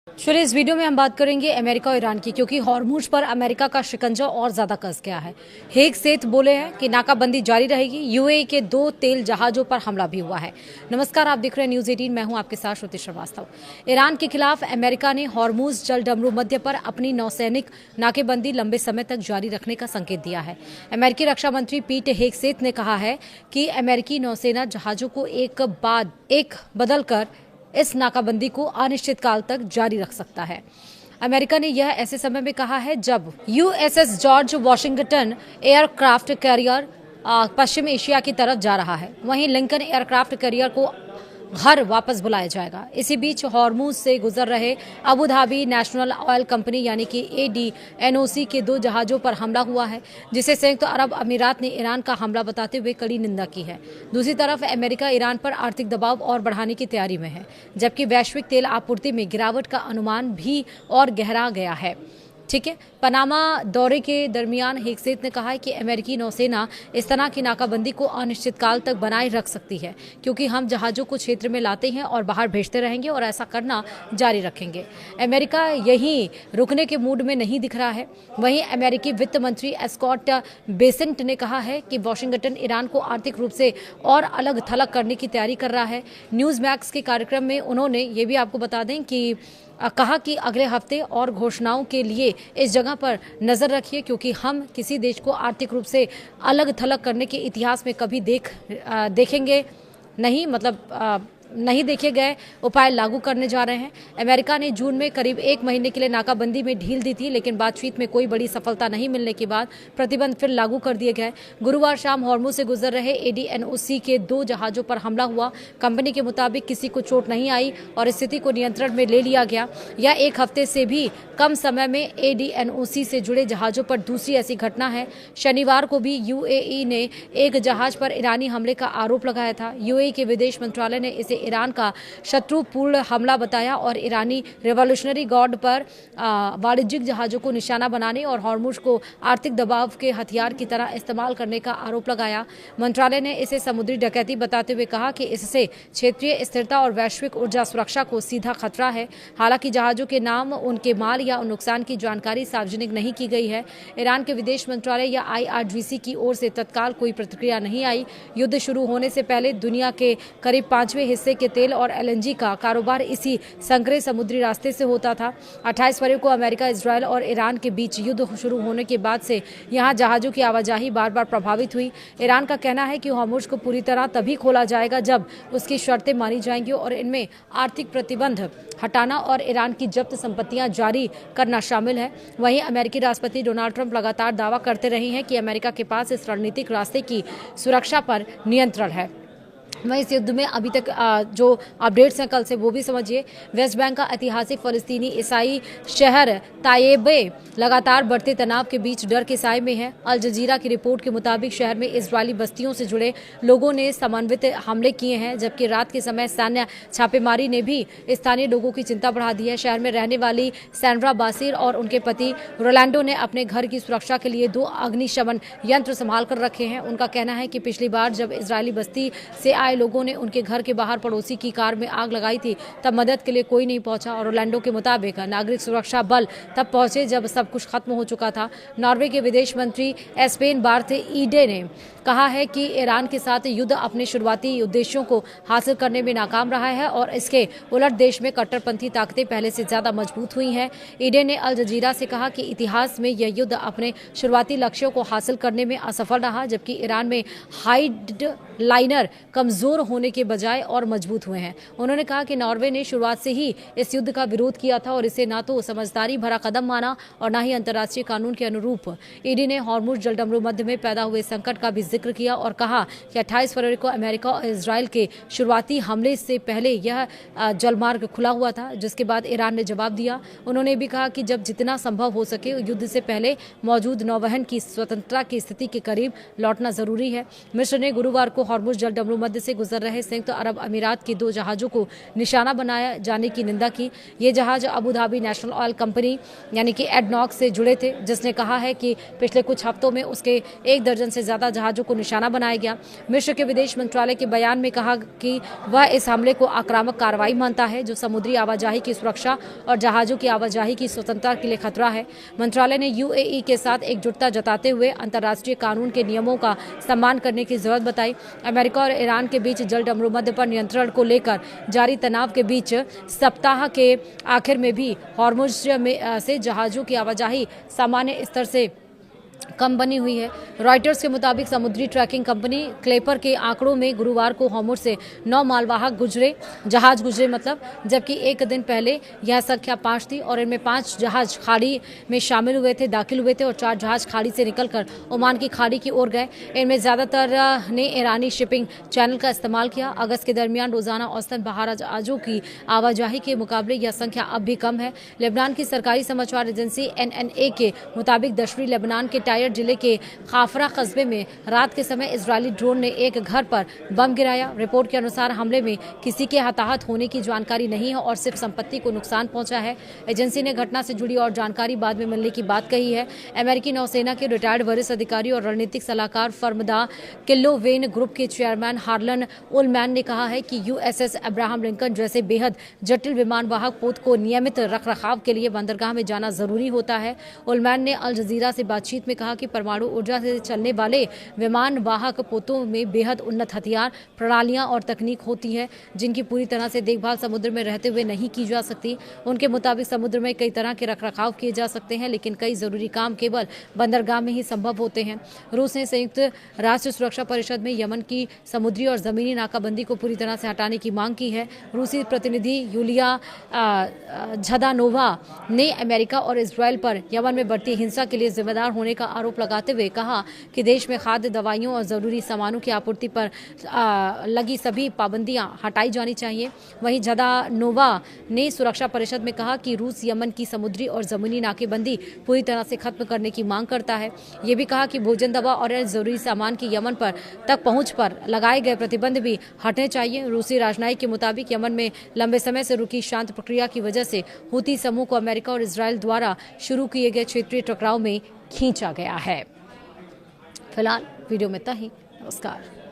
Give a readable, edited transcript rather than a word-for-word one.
चलिए इस वीडियो में हम बात करेंगे अमेरिका और ईरान की, क्योंकि हॉर्मुज पर अमेरिका का शिकंजा और ज्यादा कस गया है। हेग सेठ बोले हैं कि नाकाबंदी जारी रहेगी। यूएई के 2 तेल जहाजों पर हमला भी हुआ है। नमस्कार, आप देख रहे हैं न्यूज 18। मैं हूं आपके साथ श्रुति श्रीवास्तव। ईरान के खिलाफ अमेरिका ने हॉर्मुज जलडमरू मध्य पर अपनी नौसैनिक नाकेबंदी लंबे समय तक जारी रखने का संकेत दिया है। अमेरिकी रक्षा मंत्री पीट हेगसेथ ने कहा है कि अमेरिकी नौसेना जहाजों को एक बाद एक बदलकर इस नाकाबंदी को अनिश्चित काल तक जारी रख सकता है। अमेरिका ने यह ऐसे समय में कहा है जब USS George Washington aircraft carrier पश्चिम एशिया की तरफ जा रहा है। वहीं लिंकन एयरक्राफ्ट कैरियर को घर वापस बुलाया जाएगा। इसी बीच हॉर्मुज से गुजर रहे Abu Dhabi national oil company यानी कि ADNOC के 2 जहाजों पर हमला हुआ है, जिसे संयुक्त अरब अमीरात ने ईरान का हमला बताते हुए कड़ी निंदा की है। दूसरी तरफ अमेरिका ईरान पर आर्थिक दबाव और बढ़ाने की तैयारी में है, जबकि वैश्विक तेल आपूर्ति में गिरावट का अनुमान भी और गहरा गया है। ठीक है, पनामा दौरे के दरमियान हेगसेथ ने कहा है कि अमेरिकी नौसेना इस तरह की नाकाबंदी को अनिश्चितकाल तक बनाए रख सकती है, क्योंकि हम जहाजों को क्षेत्र में लाते हैं और बाहर भेजते रहेंगे और ऐसा करना जारी रखेंगे। अमेरिका यहीं रुकने के मूड में नहीं दिख रहा है। वहीं अमेरिकी वित्त मंत्री स्कॉट बेसेंट ने कहा है कि वाशिंगटन ईरान को आर्थिक रूप से और अलग थलग करने की तैयारी कर रहा है। न्यूज मैक्स के कार्यक्रम में उन्होंने ये भी आपको बता दें कि कहा कि अगले हफ्ते और घोषणाओं के लिए इस जगह पर नजर रखिए, क्योंकि हम किसी देश को आर्थिक रूप से अलग थलग करने के इतिहास में कभी देखेंगे नहीं, नहीं देखे गए उपाय लागू करने जा रहे हैं। अमेरिका ने जून में करीब 1 महीने के लिए नाकाबंदी में ढील दी थी, लेकिन बातचीत में कोई बड़ी सफलता नहीं मिलने के बाद प्रतिबंध फिर लागू कर दिए गए। गुरुवार शाम हॉर्मुज से गुजर रहे ADNOC के 2 जहाजों पर हमला हुआ। कंपनी के मुताबिक किसी को चोट नहीं आई और स्थिति को नियंत्रण में ले लिया गया। यह 1 हफ्ते से भी कम समय में ADNOC से जुड़े जहाजों पर दूसरी ऐसी घटना है। शनिवार को भी UAE ने एक जहाज पर ईरानी हमले का आरोप लगाया था। UAE के विदेश मंत्रालय ने इसे ईरान का शत्रुपूर्ण हमला बताया और ईरानी रिवॉल्यूशनरी गार्ड पर वाणिज्यिक जहाजों को निशाना बनाने और हॉर्मुज को आर्थिक दबाव के हथियार की तरह इस्तेमाल करने का आरोप लगाया। मंत्रालय ने इसे समुद्री डकैती बताते हुए कहा कि इससे क्षेत्रीय स्थिरता और वैश्विक ऊर्जा सुरक्षा को सीधा खतरा है। हालांकि जहाजों के नाम, उनके माल या नुकसान की जानकारी सार्वजनिक नहीं की गई है। ईरान के विदेश मंत्रालय या IRGC की ओर से तत्काल कोई प्रतिक्रिया नहीं आई। युद्ध शुरू होने से पहले दुनिया के करीब 5वें हिस्से के तेल और LNG का कारोबार इसी संकरे समुद्री रास्ते से होता था। 28 फरवरी को अमेरिका, इजरायल और ईरान के बीच युद्ध शुरू होने के बाद से यहां जहाजों की आवाजाही बार बार प्रभावित हुई। ईरान का कहना है कि हॉर्मुज को पूरी तरह तभी खोला जाएगा जब उसकी शर्तें मानी जाएंगी और इनमें आर्थिक प्रतिबंध हटाना और ईरान की जब्त संपत्तियां जारी करना शामिल है। वहीं अमेरिकी राष्ट्रपति डोनाल्ड ट्रंप लगातार दावा करते रहे हैं कि अमेरिका के पास इस रणनीतिक रास्ते की सुरक्षा पर नियंत्रण है। वहीं इस युद्ध में अभी तक जो अपडेट्स हैं कल से वो भी समझिए। वेस्ट बैंक का ऐतिहासिक फलस्तीनी ईसाई शहर ताइबे लगातार बढ़ते तनाव के बीच डर के साए में है। अल जजीरा की रिपोर्ट के मुताबिक शहर में इजरायली बस्तियों से जुड़े लोगों ने समन्वित हमले किए हैं, जबकि रात के समय सैन्य छापेमारी ने भी स्थानीय लोगों की चिंता बढ़ा दी है। शहर में रहने वाली सैंड्रा बासिर और उनके पति रोलैंडो ने अपने घर की सुरक्षा के लिए 2 अग्निशमन यंत्र संभाल कर रखे हैं। उनका कहना है कि पिछली बार जब इजरायली बस्ती से आए लोगों ने उनके घर के बाहर पड़ोसी की कार में आग लगाई थी, तब मदद के लिए कोई नहीं पहुंचा और रोलैंडो के मुताबिक नागरिक सुरक्षा बल तब पहुंचे जब सब कुछ खत्म हो चुका था। नॉर्वे के विदेश मंत्री एस्पेन बार्थ ईडे ने कहा है कि ईरान के साथ युद्ध अपने शुरुआती उद्देश्यों को हासिल करने में नाकाम रहा है और इसके उलट देश में कट्टरपंथी ताकतें पहले से ज्यादा मजबूत हुई हैं। ईडे ने अल जजीरा से कहा कि इतिहास में यह युद्ध अपने शुरुआती लक्ष्यों को हासिल करने में असफल रहा, जबकि ईरान में हाइड लाइनर कमजोर होने के बजाय और मजबूत हुए हैं। उन्होंने कहा कि नॉर्वे ने शुरुआत से ही इस युद्ध का विरोध किया था और इसे न तो समझदारी भरा कदम माना और न ही अंतर्राष्ट्रीय कानून के अनुरूप। ईडी ने हॉर्मुज जलडमरू मध्य में पैदा हुए संकट का भी जिक्र किया और कहा कि 28 फरवरी को अमेरिका और इजरायल के शुरुआती हमले से पहले यह जलमार्ग खुला हुआ था, जिसके बाद ईरान ने जवाब दिया। उन्होंने भी कहा कि जब जितना संभव हो सके युद्ध से पहले मौजूद नौवहन की स्वतंत्रता की स्थिति के करीब लौटना जरूरी है। मिस्र ने गुरुवार को हॉर्मुज जलडमरू मध्य से गुजर रहे संयुक्त अरब अमीरात के 2 जहाज़ों को निशाना बनाया जाने की निंदा की। ये जहाज़ Abu Dhabi national oil company यानी कि एडनॉक से जुड़े थे, जिसने कहा है कि पिछले कुछ हफ्तों में उसके 1 दर्जन से ज़्यादा जहाज़ों को निशाना बनाया गया। मिस्र के विदेश मंत्रालय के बयान में कहा कि वह इस हमले को आक्रामक कार्रवाई मानता है, जो समुद्री आवाजाही की सुरक्षा और जहाज़ों की आवाजाही की स्वतंत्रता के लिए खतरा है। मंत्रालय ने यूएई के साथ एकजुटता जताते हुए अंतर्राष्ट्रीय कानून के नियमों का सम्मान करने की जरूरत बताई। अमेरिका और ईरान के बीच जल डमरूमध्य पर नियंत्रण को लेकर जारी तनाव के बीच सप्ताह के आखिर में भी हॉर्मुज से जहाज़ों की आवाजाही सामान्य स्तर से कम बनी हुई है। रॉयटर्स के मुताबिक समुद्री ट्रैकिंग कंपनी क्लेपर के आंकड़ों में गुरुवार को हॉर्मुज से 9 मालवाहक जहाज गुजरे जबकि एक दिन पहले यह संख्या 5 थी और इनमें 5 जहाज खाड़ी में दाखिल हुए थे और 4 जहाज खाड़ी से निकलकर ओमान की खाड़ी की ओर गए। इनमें ज्यादातर ने ईरानी शिपिंग चैनल का इस्तेमाल किया। अगस्त के दरमियान रोजाना औसतन बाहर जहाजों की आवाजाही के मुकाबले यह संख्या अब भी कम है। लेबनान की सरकारी समाचार एजेंसी NNA के मुताबिक दक्षिणी लेबनान के टायर जिले के खाफरा कस्बे में रात के समय इजरायली ड्रोन ने एक घर पर बम गिराया। रिपोर्ट के अनुसार हमले में किसी के हताहत होने की जानकारी नहीं है और सिर्फ संपत्ति को नुकसान पहुंचा है। एजेंसी ने घटना से जुड़ी और जानकारी बाद में मिलने की बात कही है। अमेरिकी नौसेना के रिटायर्ड वरिष्ठ अधिकारी और रणनीतिक सलाहकार फर्म द किल्लोवेन ग्रुप के चेयरमैन हार्लन उलमैन ने कहा है कि USS अब्राहम लिंकन जैसे बेहद जटिल विमान वाहक पोत को नियमित रखरखाव के लिए बंदरगाह में जाना जरूरी होता है। उलमैन ने अल जजीरा से बातचीत में कहा कि परमाणु ऊर्जा से चलने वाले विमान वाहक पोतों में बेहद उन्नत हथियार प्रणालियां और तकनीक होती है, जिनकी पूरी तरह से देखभाल समुद्र में रहते हुए नहीं की जा सकती। उनके मुताबिक समुद्र में कई तरह के रखरखाव किए जा सकते हैं, लेकिन कई जरूरी काम केवल बंदरगाह में ही संभव होते हैं। रूस ने संयुक्त राष्ट्र सुरक्षा परिषद में यमन की समुद्री और जमीनी नाकाबंदी को पूरी तरह से हटाने की मांग की है। रूसी प्रतिनिधि यूलिया झदानोवा ने अमेरिका और इजरायल पर यमन में बढ़ती हिंसा के लिए जिम्मेदार होने का आरोप लगाते हुए कहा कि देश में खाद्य दवाइयों और जरूरी सामानों की आपूर्ति पर लगी सभी पाबंदियां हटाई जानी चाहिए। वहीं झदानोवा ने सुरक्षा परिषद में कहा कि रूस यमन की समुद्री और जमीनी नाकेबंदी पूरी तरह से खत्म करने की मांग करता है। ये भी कहा कि भोजन, दवा और जरूरी सामान की यमन पर तक पहुंच पर लगाए गए प्रतिबंध भी हटने चाहिए। रूसी राजनयिक के मुताबिक यमन में लंबे समय से रुकी शांत प्रक्रिया की वजह से हूती समूह को अमेरिका और इजरायल द्वारा शुरू किए गए क्षेत्रीय टकराव में खींचा गया है। फिलहाल वीडियो में इतना ही। नमस्कार।